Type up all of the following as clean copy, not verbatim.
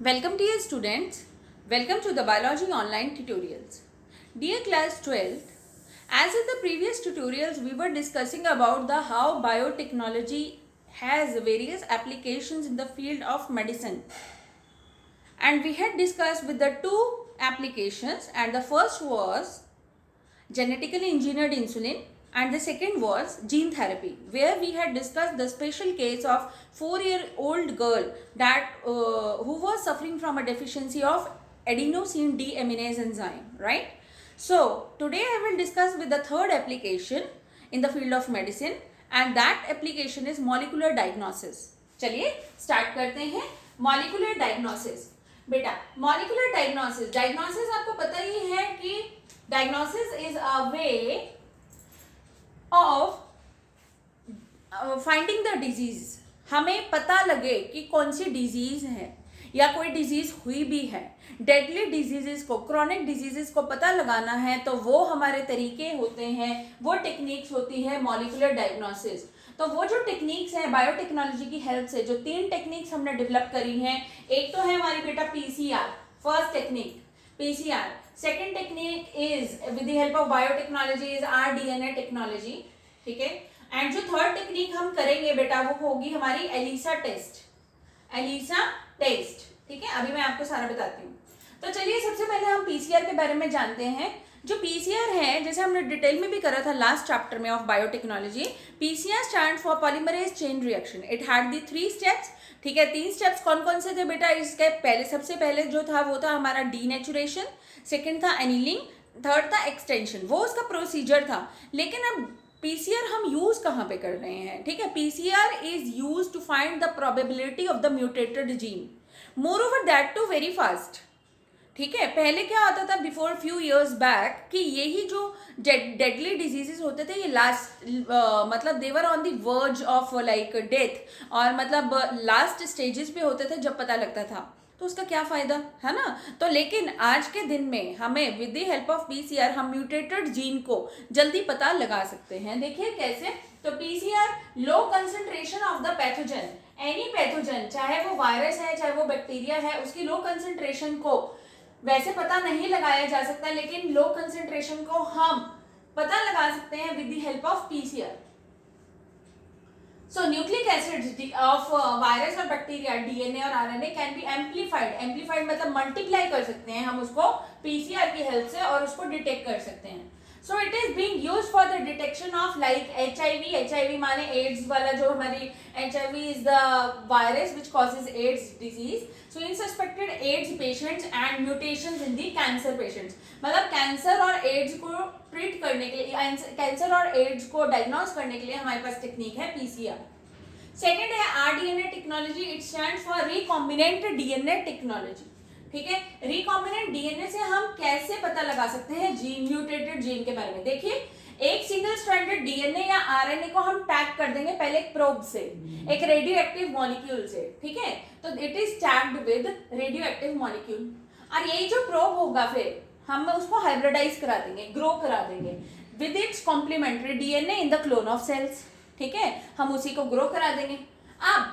Welcome dear students. Welcome to the biology online tutorials. Dear class 12th, as in the previous tutorials we were discussing about the how biotechnology has various applications in the field of medicine. And we had discussed with the two applications, and the first was genetically engineered insulin and the second was gene therapy, where we had discussed the special case of 4-year-old girl that who was suffering from a deficiency of adenosine deaminase enzyme, right? So today I will discuss with the third application in the field of medicine, and that application is molecular diagnosis. चलिए start करते हैं molecular diagnosis. बेटा molecular diagnosis आपको पता ही है कि diagnosis is a way of finding the disease. हमें पता लगे कि कौन सी डिजीज है या कोई डिजीज हुई भी है. डेडली डिजीजेस को, क्रॉनिक डिजीजेस को पता लगाना है तो वो हमारे तरीके होते हैं, वो टेक्निक्स होती है मॉलिक्यूलर डायग्नोसिस. तो वो जो टेक्निक्स हैं बायोटेक्नोलॉजी की हेल्प से, जो 3 टेक्निक्स हमने डेवलप करी हैं, एक तो है हमारी बेटा PCR, first technique PCR. Second technique is with the help of biotechnology is rDNA technology. ठीक है. एंड जो थर्ड टेक्निक हम करेंगे बेटा वो होगी हमारी एलिसा टेस्ट. ठीक है. अभी मैं आपको सारा बताती हूँ. तो चलिए सबसे पहले हम पीसीआर के बारे में जानते हैं. जो पीसीआर है, जैसे हमने डिटेल में भी करा था लास्ट चैप्टर में of biotechnology, PCR stand for polymerase chain reaction. It had the 3 steps. ठीक है. 3 स्टेप्स कौन कौन से थे बेटा? इसके पहले सबसे पहले जो था वो था हमारा डीनेचुरेशन, सेकंड था एनीलिंग, थर्ड था एक्सटेंशन. वो उसका प्रोसीजर था. लेकिन अब पीसीआर हम यूज कहाँ पे कर रहे हैं? ठीक है. PCR is use to find the probability of the mutated gene, moreover that to very fast. ठीक है. पहले क्या होता था बिफोर फ्यू इयर्स बैक कि यही जो डेडली डिजीजेस होते थे ये लास्ट मतलब they were on the verge of like death, और मतलब लास्ट स्टेजेस पे होते थे जब पता लगता था. तो उसका क्या फ़ायदा है ना. तो लेकिन आज के दिन में हमें with the help of PCR हम म्यूटेटेड जीन को जल्दी पता लगा सकते हैं. देखिए कैसे. तो PCR low concentration of the pathogen, any pathogen, चाहे वो वायरस है चाहे वो बैक्टीरिया है, उसकी लो कंसंट्रेशन को वैसे पता नहीं लगाया जा सकता, लेकिन लो कंसंट्रेशन को हम पता लगा सकते हैं with the help of PCR. So nucleic acid of virus और बैक्टीरिया, डीएनए और आरएनए कैन बी एम्पलीफाइड मतलब मल्टीप्लाई कर सकते हैं हम उसको पीसीआर की हेल्प से और उसको डिटेक्ट कर सकते हैं. So it is being used for the detection of like HIV माने एड्स वाला, जो हमारी HIV is the virus which causes AIDS disease. So in suspected AIDS patients and mutations in the cancer patients, मतलब cancer और AIDS को treat करने के लिए, कैंसर और एड्स को डायग्नोस करने के लिए हमारे पास टेक्निक है पीसीआर. सेकेंड है rDNA technology. It stand for recombinant DNA technology. ठीक है. रिकॉम्बिनेंट डीएनए से हम कैसे पता लगा सकते हैं जीन, म्यूटेटेड जीन के बारे में. देखिए एक सिंगल स्ट्रैंडेड डीएनए या आरएनए को हम टैग कर देंगे पहले एक प्रोब से, एक रेडियो एक्टिव मॉलिक्यूल से. ठीक है. तो it is tagged with radio active molecule, और यही जो प्रोब होगा फिर हम उसको हाइब्रिडाइज करा देंगे, ग्रो करा देंगे with its complementary DNA in the clone of cells. ठीक है. हम उसी को ग्रो करा देंगे. अब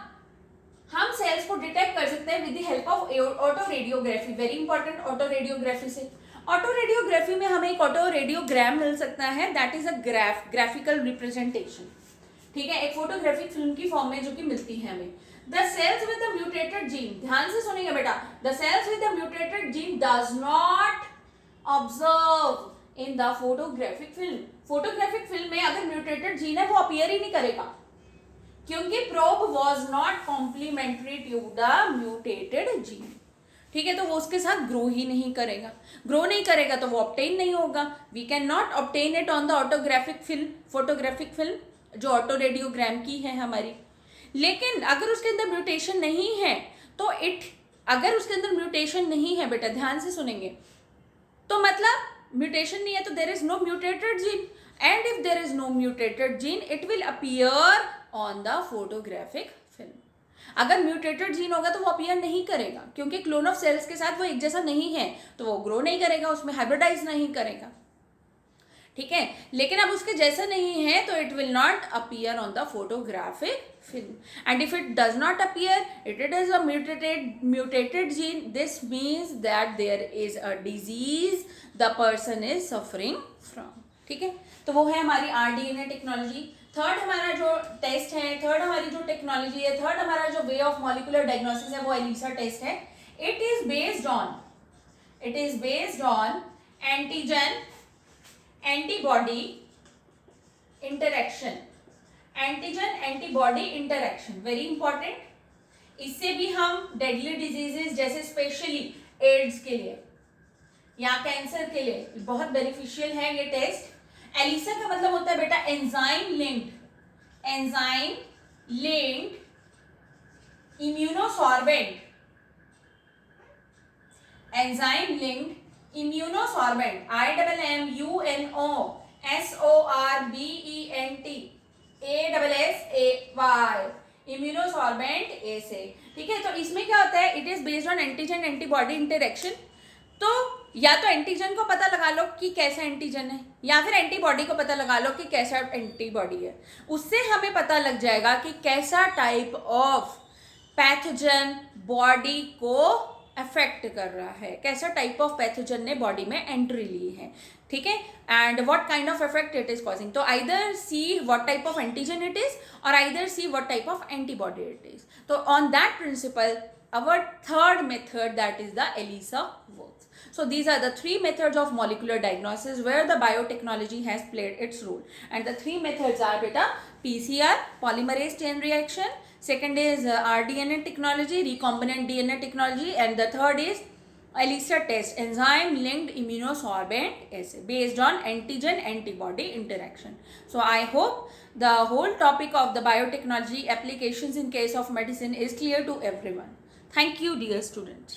हम सेल्स को डिटेक्ट कर सकते हैं with the help of auto radiography. Very important. Auto radiography से, ऑटो रेडियोग्राफी में हमें एक ऑटो रेडियोग्राम मिल सकता है, that is a graphical representation. ठीक है. एक फोटोग्राफिक फिल्म की फॉर्म में जो कि मिलती है हमें. The cells with the mutated gene, ध्यान से सुनिएगा बेटा, the cells with the mutated gene does not observe in the photographic film. Photographic film में अगर म्यूटेटेड जीन है वो अपीयर ही नहीं करेगा, क्योंकि probe was not complementary to the mutated gene. ठीक है. तो वो उसके साथ ग्रो ही नहीं करेगा. ग्रो नहीं करेगा तो वो ऑब्टेन नहीं होगा. We can not obtain it on the autographic film, photographic film जो ऑटो रेडियोग्राम की है हमारी. लेकिन अगर उसके अंदर म्यूटेशन नहीं है तो अगर उसके अंदर म्यूटेशन नहीं है बेटा, ध्यान से सुनेंगे, तो मतलब म्यूटेशन नहीं है तो there is no mutated gene, and if there is no mutated gene it will appear on the photographic film. अगर म्यूटेटेड जीन होगा तो वो अपीयर नहीं करेगा, क्योंकि क्लोन ऑफ सेल्स के साथ वो एक जैसा नहीं है, तो वो ग्रो नहीं करेगा, उसमें हाइब्रिडाइज नहीं करेगा. ठीक है, लेकिन अब उसके जैसा नहीं है तो it will not appear on the photographic film. And if it does not appear, it is a mutated gene. This means that there is a disease the person is suffering from. ठीक है, तो वो है हमारी RDNA technology. Third हमारा जो test है, third हमारी जो टेक्नोलॉजी है, थर्ड हमारा जो वे ऑफ मॉलिक्यूलर डायग्नोसिस है वो एलिसा टेस्ट है. It is based on antigen antibody interaction. Antigen antibody interaction very important. इससे भी हम डेडली डिजीजेस जैसे स्पेशली एड्स के लिए या कैंसर के लिए बहुत बेनिफिशियल है ये टेस्ट. एलिसा का मतलब होता है बेटा enzyme linked immunosorbent. Enzyme linked immunosorbent, IMMUNOSORBENT immunosorbent A से. ठीक है, तो इसमें क्या होता है, it is based on antigen antibody interaction. तो या तो एंटीजन को पता लगा लो कि कैसा एंटीजन है, या फिर एंटीबॉडी को पता लगा लो कि कैसा एंटीबॉडी है. उससे हमें पता लग जाएगा कि कैसा टाइप ऑफ पैथोजन बॉडी को अफेक्ट कर रहा है, कैसा टाइप ऑफ पैथोजन ने बॉडी में एंट्री ली है. ठीक है, and what kind of effect it is causing. तो either see what type of antigen it is और either see what type of antibody it is. तो on that principal our third method, that is the ELISA, works. So these are the three methods of molecular diagnosis where the biotechnology has played its role, and the three methods are beta PCR polymerase chain reaction, second is rDNA technology, recombinant DNA technology, and the third is ELISA test, enzyme linked immunosorbent assay based on antigen antibody interaction. So I hope the whole topic of the biotechnology applications in case of medicine is clear to everyone. Thank you, dear students.